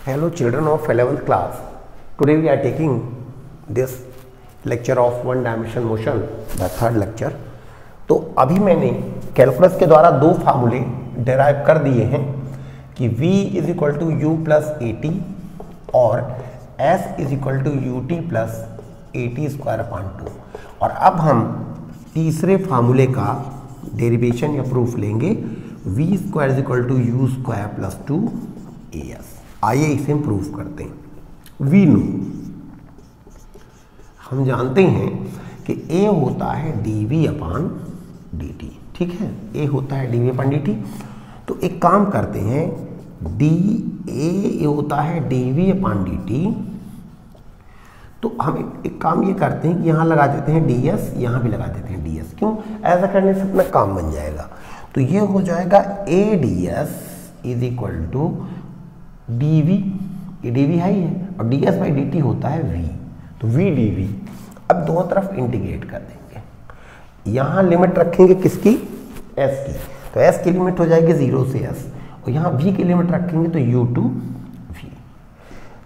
Hello children of 11th class. Today we are taking this lecture of one dimension motion, the third lecture. तो अभी मैंने calculus के द्वारा दो फार्मूले डेराइव कर दिए हैं कि v is equal to U plus A T और s is equal to U T plus A T square upon two. और अब हम तीसरे फार्मूले का डेरिवेशन या प्रूफ लेंगे, v square is equal to U square plus two A S. आइए इसे प्रूफ करते हैं। वी नो, हम जानते हैं कि a होता है dv अपॉन dt, ठीक है, a होता है dv अपॉन dt। तो एक काम करते हैं, a होता है dv अपॉन dt। तो हम एक काम ये करते हैं कि यहाँ लगा देते हैं ds, यहाँ भी लगा देते हैं ds। क्यों? ऐसा करने से अपना काम बन जाएगा। तो ये हो जाएगा a ds is equal to dv, ये dv है ही है, और ds बाई dt होता है v, तो v dv। अब दोनों तरफ इंटीग्रेट कर देंगे। यहाँ लिमिट रखेंगे किसकी? s की, तो s की लिमिट हो जाएगी 0 से s, और यहाँ v की लिमिट रखेंगे तो u टू v।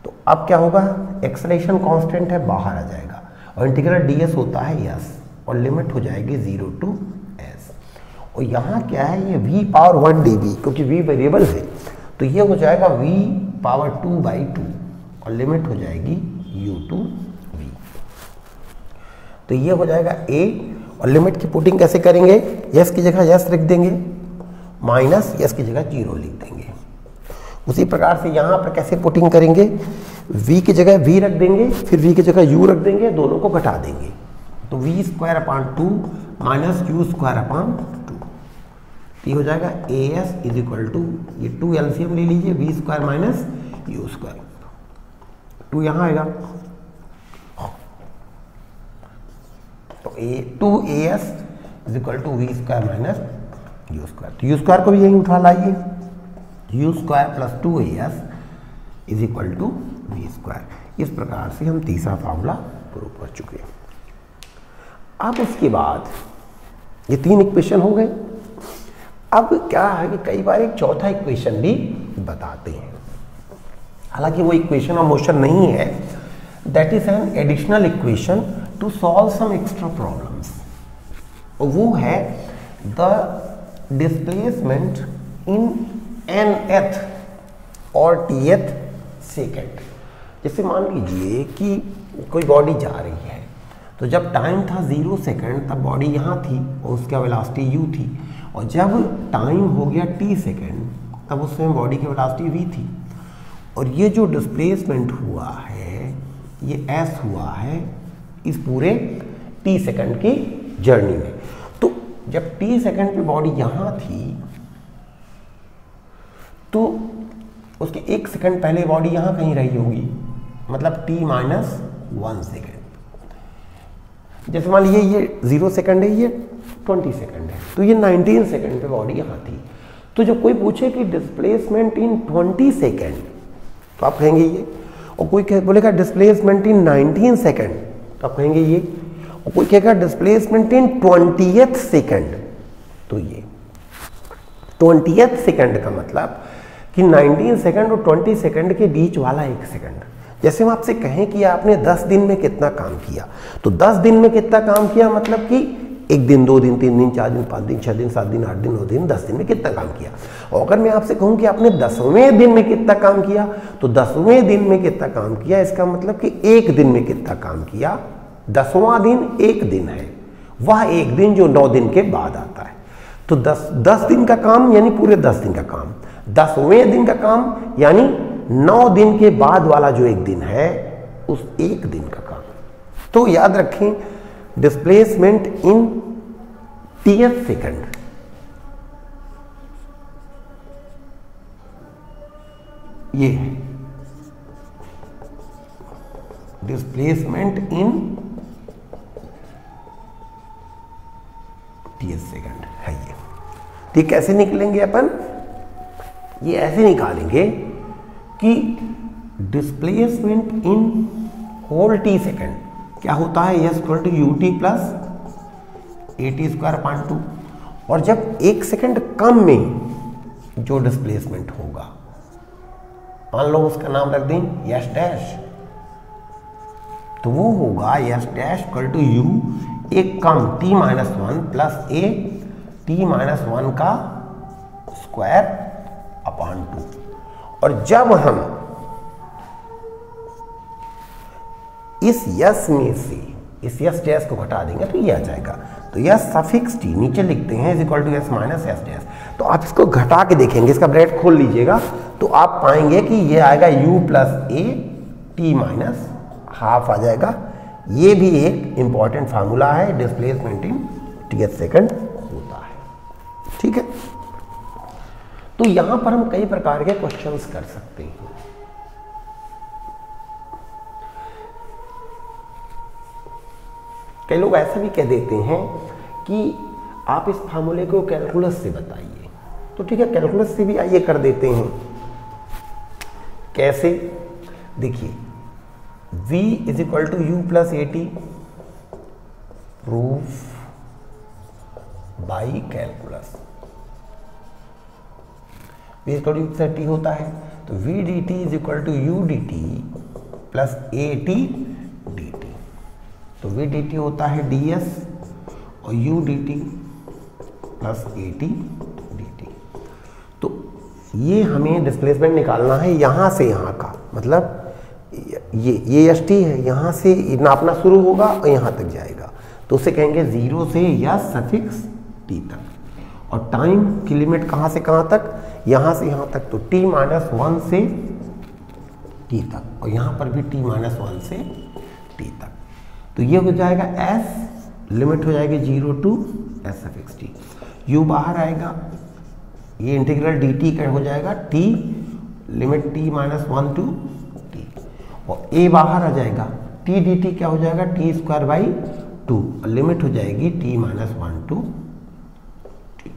तो अब क्या होगा? एक्सेलरेशन कांस्टेंट है, बाहर आ जाएगा, और इंटीग्रल ds होता है s, और लिमिट हो जाएगी 0 टू s। और यहाँ क्या है? ये v पावर 1 dv, क्योंकि v वेरिएबल है, तो ये हो जाएगा v पावर 2 बाई 2, और लिमिट हो जाएगी u टू v। तो ये हो जाएगा a, और लिमिट की पुटिंग कैसे करेंगे? यस की जगह यस रख देंगे, माइनस यस की जगह 0 लिख देंगे। उसी प्रकार से यहाँ पर कैसे पुटिंग करेंगे? v की जगह v रख देंगे, फिर v की जगह u रख देंगे, दोनों को घटा देंगे। तो v square upon 2 minus U square upon 2, ये हो जाएगा A S is equal to, ये 2 एलसीएम ले लीजिए, V square minus U square, 2 यहाँ आएगा, तो 2 A S is equal to V square minus U square. तो यू स्क्वायर को भी यही उठा लाइए, U square plus 2 A S is equal to V square. इस प्रकार से हम तीसरा फार्मूला प्रूव कर चुके हैं। अब उसके बाद ये 3 इक्वेशन हो गए। अब क्या है कि कई बार एक चौथा इक्वेशन भी बताते हैं, हालांकि वो इक्वेशन ऑफ मोशन नहीं है, that is an additional equation to solve some extra problems. वो है द डिस्प्लेसमेंट इन nth और tth सेकेंड। जैसे मान लीजिए कि कोई बॉडी जा रही है, तो जब टाइम था 0 सेकेंड तब बॉडी यहाँ थी और उसका वेलोसिटी u थी, और जब टाइम हो गया t सेकेंड तब उसमें बॉडी की वेलोसिटी v थी। और ये जो डिस्प्लेसमेंट हुआ है ये s हुआ है इस पूरे t सेकेंड की जर्नी में। तो जब t सेकेंड पे बॉडी यहाँ थी तो उसके 1 सेकेंड पहले बॉडी यहाँ कहीं रही होगी, मतलब t माइनस 1 सेकेंड। जैसे मान लीजिए ये 0 सेकेंड है, ये 20 सेकेंड है, तो ये 19 सेकेंड पे बॉडी यहाँ थी। तो जब कोई पूछे कि डिस्प्लेसमेंट इन 20 सेकेंड, तो आप कहेंगे ये, और कोई बोलेगा डिस्प्लेसमेंट इन 19 सेकेंड, तो आप कहेंगे ये, और कोई कहेगा डिस्प्लेसमेंट इन 20th सेकेंड, तो ये 20th सेकेंड का मतलब कि 19 सेकेंड और 20 सेकेंड के बीच वाला 1 सेकेंड। जैसे हम आपसे कहें कि आपने 10 दिन में कितना काम किया, तो 10 दिन में कितना काम किया मतलब कि 1 दिन, 2 दिन, 3 दिन, 4 दिन, 5 दिन, 6 दिन, 7 दिन, 8 दिन, 9 दिन, 10 दिन में कितना काम किया। और अगर मैं आपसे कहूं कि आपने 10वें दिन में कितना काम किया, तो 10वें दिन में कितना काम किया, इसका मतलब कि 1 दिन में कितना काम किया। 10वां दिन 1 दिन है, वह 1 दिन जो 9 दिन के बाद आता है। तो 10 दिन का काम यानी पूरे 10 दिन का काम, 10वें दिन का काम यानी 9 दिन के बाद वाला जो 1 दिन है उस 1 दिन का काम। तो याद रखें, डिस्प्लेसमेंट इन tth सेकेंड, ये है डिस्प्लेसमेंट इन tth सेकेंड है ये। ठीक, कैसे निकलेंगे अपन? ये ऐसे निकालेंगे कि displacement in whole t second क्या होता है? S equal to U T plus A T square upon 2, और जब 1 सेकेंड कम में जो डिस्प्लेसमेंट होगा मान लो उसका नाम रख दें यस डैश, तो वो होगा S dash equal to U एक कम t minus one plus A t minus one का स्क्वायर अपॉन 2। और जब हम इस यस में से इस यस डैश को घटा देंगे तो ये आ जाएगा, तो यस सफिक्स टी नीचे लिखते हैं is equal to S minus S dash. तो आप इसको घटा के देखेंगे, इसका ब्रैकेट खोल लीजिएगा तो आप पाएंगे कि ये आएगा u प्लस ए टी माइनस हाफ आ जाएगा। ये भी एक इंपॉर्टेंट फार्मूला है, डिस्प्लेसमेंट इन टीएच सेकंड होता है। ठीक है, तो यहां पर हम कई प्रकार के क्वेश्चंस कर सकते हैं। कई लोग ऐसा भी कह देते हैं कि आप इस फार्मूले को कैलकुलस से बताइए, तो ठीक है कैलकुलस से भी आइए कर देते हैं। कैसे, देखिए v is equal to U plus A T, proof by calculus. v is equal to U plus T होता है तो v D T is equal to U D T plus A T D T. तो v D T होता है D S और u D T plus ए T D T. तो ये हमें डिस्प्लेसमेंट निकालना है यहाँ से यहाँ का, मतलब ये एस टी है, यहाँ से नापना शुरू होगा और यहाँ तक जाएगा, तो उसे कहेंगे 0 से या सफिक्स टी तक। और टाइम की लिमिट कहाँ से कहाँ तक, यहाँ से यहाँ तक, तो t माइनस वन से t तक, और यहाँ पर भी t माइनस वन से t तक। तो ये हो जाएगा s, लिमिट हो जाएगी 0 to s suffix t, u बाहर आएगा, ये इंटीग्रल dt का हो जाएगा t limit t minus one two t, और a बाहर आ जाएगा, t dt क्या हो जाएगा t स्क्वायर बाई 2, लिमिट हो जाएगी t minus one two t।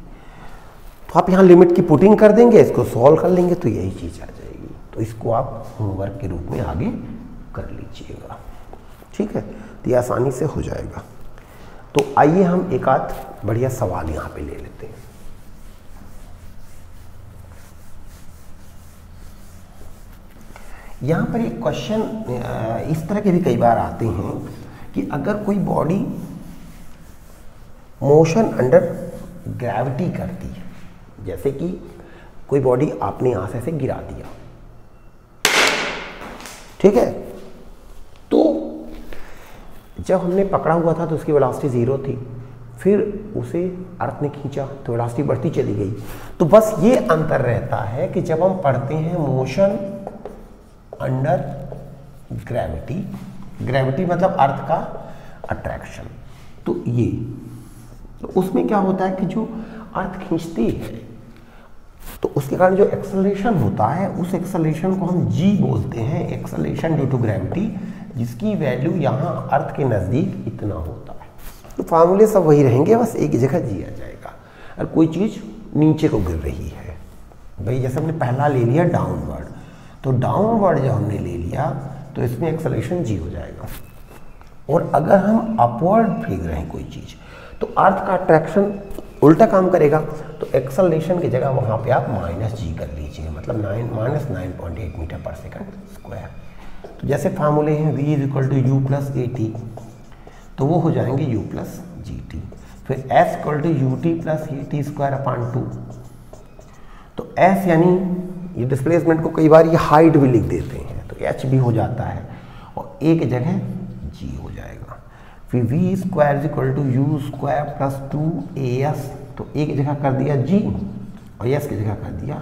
तो आप यहाँ लिमिट की पुटिंग कर देंगे, इसको सॉल्व कर लेंगे तो यही चीज़ आ जाएगी। तो इसको आप होमवर्क के रूप में आगे कर लीजिएगा। ठीक है, तो ये आसानी से हो जाएगा। तो आइए हम एक आध बढ़िया सवाल यहाँ पे ले लेते हैं। यहाँ पर एक क्वेश्चन इस तरह के भी कई बार आते हैं कि अगर कोई बॉडी मोशन अंडर ग्रेविटी करती है, जैसे कि कोई बॉडी आपने यहाँ से गिरा दिया, ठीक है, तो जब हमने पकड़ा हुआ था तो उसकी वेलोसिटी 0 थी, फिर उसे अर्थ ने खींचा तो वेलोसिटी बढ़ती चली गई। तो बस ये अंतर रहता है कि जब हम पढ़ते हैं मोशन अंडर ग्रेविटी, ग्रेविटी मतलब अर्थ का अट्रैक्शन, तो ये तो उसमें क्या होता है कि जो अर्थ खींचती है तो उसके कारण जो एक्सेलरेशन होता है उस एक्सेलरेशन को हम g बोलते हैं, एक्सेलरेशन ड्यू टू ग्रेविटी, जिसकी वैल्यू यहाँ अर्थ के नज़दीक इतना होता है। तो फार्मूले सब वही रहेंगे, बस एक जगह g आ जाएगा। और कोई चीज़ नीचे को गिर रही है, भाई जैसे हमने पहला ले लिया डाउनवर्ड, तो डाउनवर्ड जब हमने ले लिया तो इसमें एक्सेलरेशन g हो जाएगा। और अगर हम अपवर्ड फेंक रहे हैं कोई चीज़ तो अर्थ का अट्रैक्शन उल्टा काम करेगा, तो एक्सेलरेशन की जगह वहाँ पे आप माइनस g कर लीजिए, मतलब माइनस 9.8 मीटर पर सेकंड स्क्वायर। तो जैसे फार्मूले हैं v is equal to U plus A T, तो वो हो जाएंगे u प्लस जी टी, फिर s equal to U T plus A T square upon 2। तो s यानी ये डिस्प्लेसमेंट को कई बार ये हाइट भी लिख देते हैं, तो h भी हो जाता है और a की जगह g हो जाएगा। फिर v square is equal to U square plus 2as, तो a की जगह कर दिया g और s की जगह कर दिया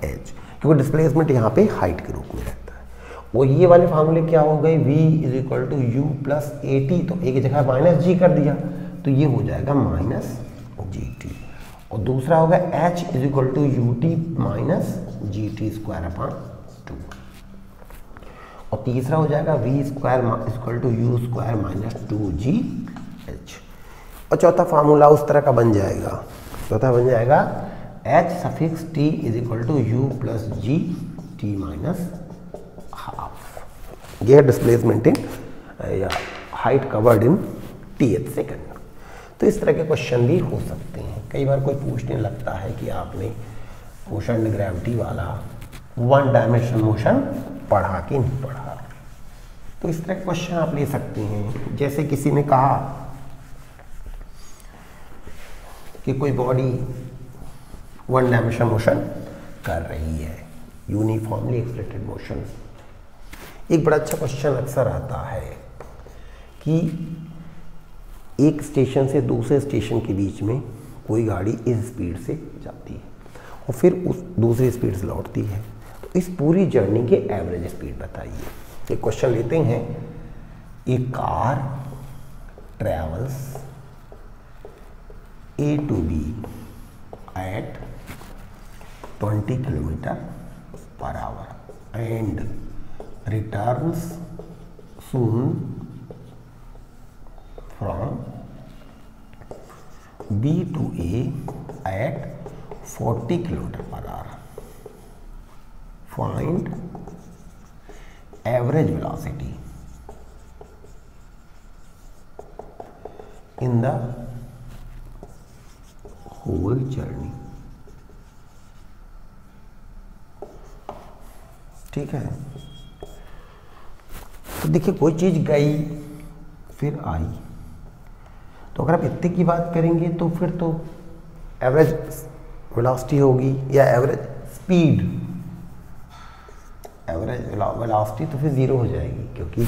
h, क्योंकि डिस्प्लेसमेंट यहाँ पे हाइट के रूप में रहता है। वो ये वाले फार्मूले क्या हो गए, v is equal to U plus A T, तो a की जगह माइनस g कर दिया, तो ये हो जाएगा माइनस जी टी। और दूसरा होगा h is equal to U T minus G T square upon 2, और तीसरा हो जाएगा v square equal to U square minus 2gh। और चौथा फार्मूला उस तरह का बन जाएगा, चौथा बन जाएगा h suffix t is equal to U plus G T minus half. ये है डिस्प्लेसमेंट इन या height covered in th second. तो इस तरह के क्वेश्चन भी हो सकते हैं। कई बार कोई पूछने लगता है कि आपने मोशन अंडर ग्रेविटी वाला वन डायमेंशन मोशन पढ़ा कि नहीं पढ़ा। तो इस तरह क्वेश्चन आप ले सकते हैं। जैसे किसी ने कहा कि कोई बॉडी वन डायमेंशन मोशन कर रही है, यूनिफॉर्मली एक्सलेटेड मोशन। एक बड़ा अच्छा क्वेश्चन अक्सर आता है कि एक स्टेशन से दूसरे स्टेशन के बीच में कोई गाड़ी इस स्पीड से जाती है और फिर उस दूसरी स्पीड से लौटती है, तो इस पूरी जर्नी के एवरेज स्पीड बताइए। एक क्वेश्चन लेते हैं, a car travels A to B at 20 km/h and returns soon from B to A at 40 km/h. Find average velocity in the whole journey। ठीक है, तो देखिए कोई चीज गई फिर आई, तो अगर आप इतने की बात करेंगे तो फिर तो एवरेज वेलोसिटी होगी या एवरेज स्पीड। एवरेज वेलोसिटी तो फिर जीरो हो जाएगी क्योंकि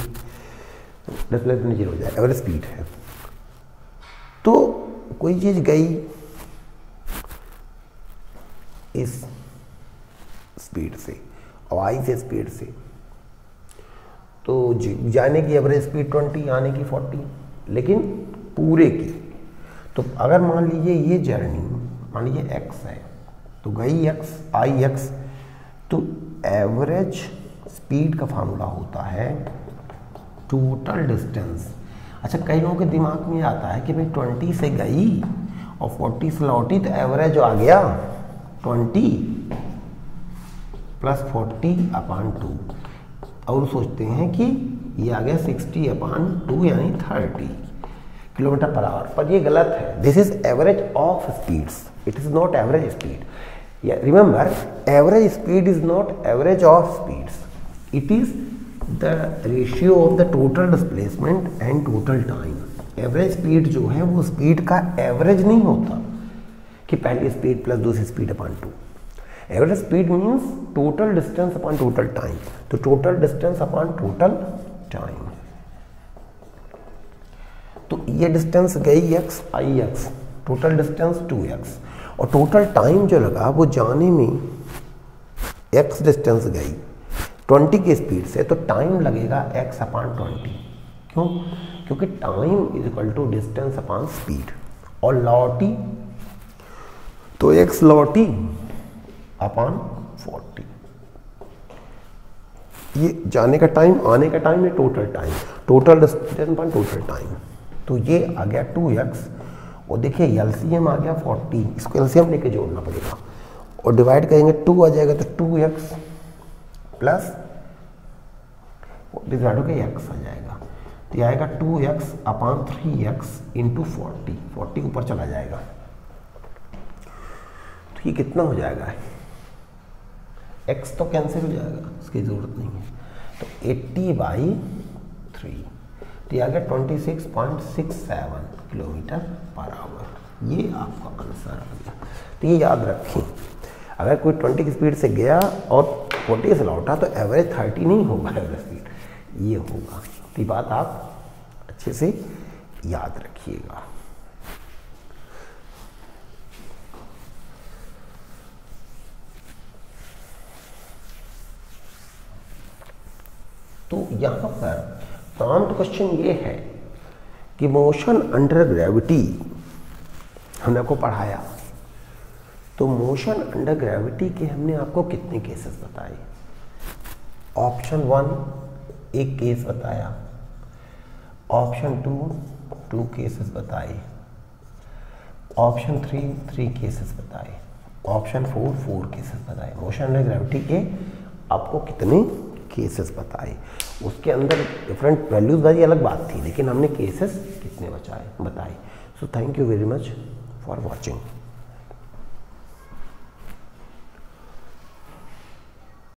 डिस्प्लेसमेंट जीरो हो जाएगा, एवरेज स्पीड है। तो कोई चीज गई इस स्पीड से और आई से स्पीड से, तो जाने की एवरेज स्पीड 20, आने की 40, लेकिन पूरे की। तो अगर मान लीजिए ये जर्नी मान लीजिए x है, तो गई x आई x, तो एवरेज स्पीड का फार्मूला होता है टोटल डिस्टेंस। अच्छा, कई लोगों के दिमाग में आता है कि भाई 20 से गई और 40 से लौटी, तो एवरेज आ गया 20 + 40/2, और सोचते हैं कि ये आ गया 60/2 यानी 30 km/h, पर ये गलत है। This is average of speeds, it is not average speed. Remember, average speed is not average of speeds, it is the ratio of the total displacement and total time. Average speed जो है वो speed का average नहीं होता कि पहली speed plus दूसरी speed upon 2। Average speed means total distance upon total time, तो total distance upon total time. तो ये डिस्टेंस गई x आई x, टोटल डिस्टेंस 2x, और टोटल टाइम जो लगा वो जाने में x डिस्टेंस गई 20 की स्पीड से, तो टाइम लगेगा x/20। क्यों? क्योंकि time is equal to distance upon speed. और लौटी तो x लौटी अपॉन 40, ये जाने का टाइम, आने का टाइम है total time, total distance upon total time. तो ये आ गया 2x, और देखिए एलसीएम आ गया 40, इसको एलसीएम लेके जोड़ना पड़ेगा और डिवाइड करेंगे 2 आ जाएगा, तो 2x प्लस डिवाइड होकर x आ जाएगा, तो ये आएगा 2x/3x × 40 ऊपर चला जाएगा, तो ये कितना हो जाएगा? x तो कैंसिल हो जाएगा, उसकी जरूरत नहीं है, तो 80/3, तो ये आ गया 26.67 km/h। ये आपका आंसर आ गया। तो ये याद रखें, अगर कोई 20 की स्पीड से गया और 40 से लौटा, तो एवरेज 30 नहीं होगा, एवरेज स्पीड ये होगा। तो ये बात आप अच्छे से याद रखिएगा। तो यहाँ पर प्रॉम्प्ट क्वेश्चन ये है कि मोशन अंडर ग्रेविटी हमने आपको पढ़ाया, तो मोशन अंडर ग्रेविटी के हमने आपको कितने केसेस बताए? ऑप्शन 1 एक केस बताया, ऑप्शन 2 केसेस बताए, ऑप्शन 3 केसेस बताए, ऑप्शन 4 केसेस बताए। मोशन अंडर ग्रेविटी के आपको कितने केसेस बताए? उसके अंदर डिफरेंट वैल्यूज वाली अलग बात थी, लेकिन हमने केसेस कितने बताए। So thank you very much for watching.